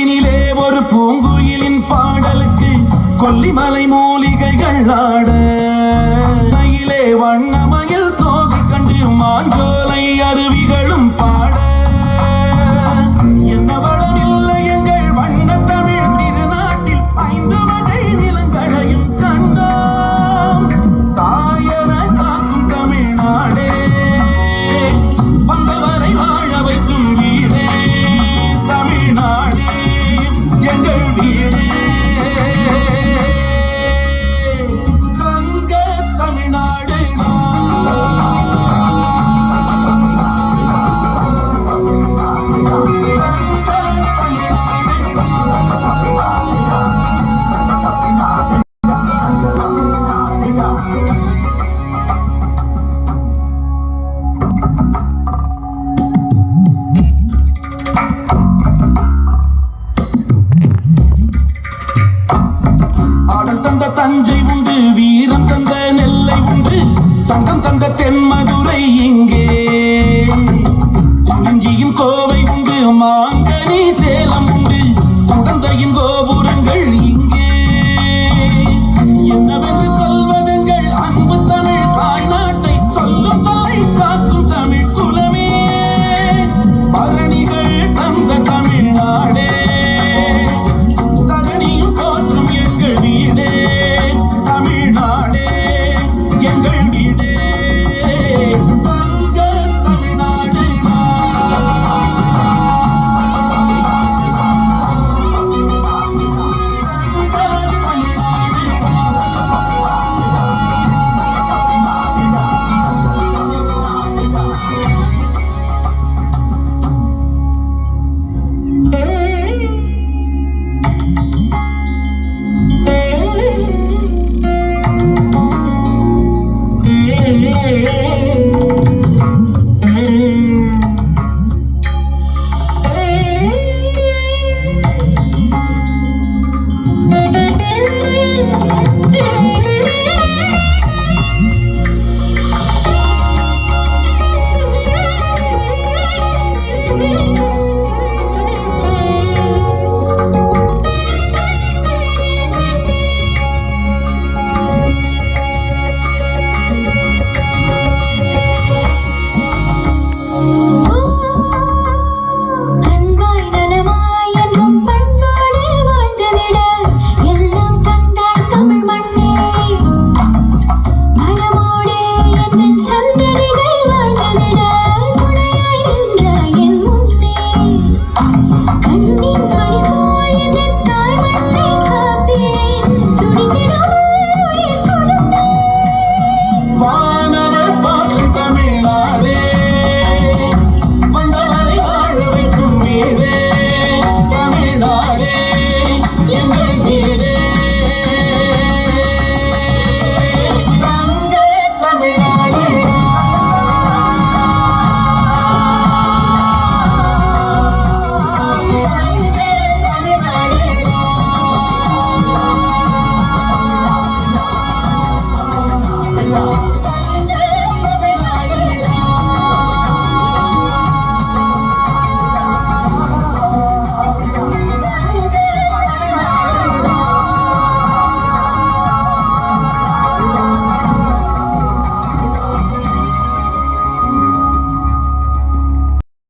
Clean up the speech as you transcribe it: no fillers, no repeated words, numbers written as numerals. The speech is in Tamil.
கொடியினிலே ஒரு பூங்குயிலின் பாடலுக்கு கொல்லிமலை மூலிகைகள் ஆட வண்ணமயில் தோகை கண்டு மாஞ்சோலை அருவிகளும் பாட என்ன வளமில்லை எங்கள் வண்ண தமிழ் திருநாட்டில் 5 வகை நிலங்களையும் கண்டோம். தாயன காக்கும் தமிழ்நாடே வந்தவரை வாழ வைக்கும் வீடே தமிழ்நாடே எங்கள் வீடே தங்க தமிழ்நாடு. ஆடல் தந்த தஞ்சை உண்டு, வீரம் தந்த நெல்லை உண்டு, சங்கம் தந்த தென்மதுரை இங்கே. குறிஞ்சியும் கோவை உண்டு, மாங்கனி சேலம்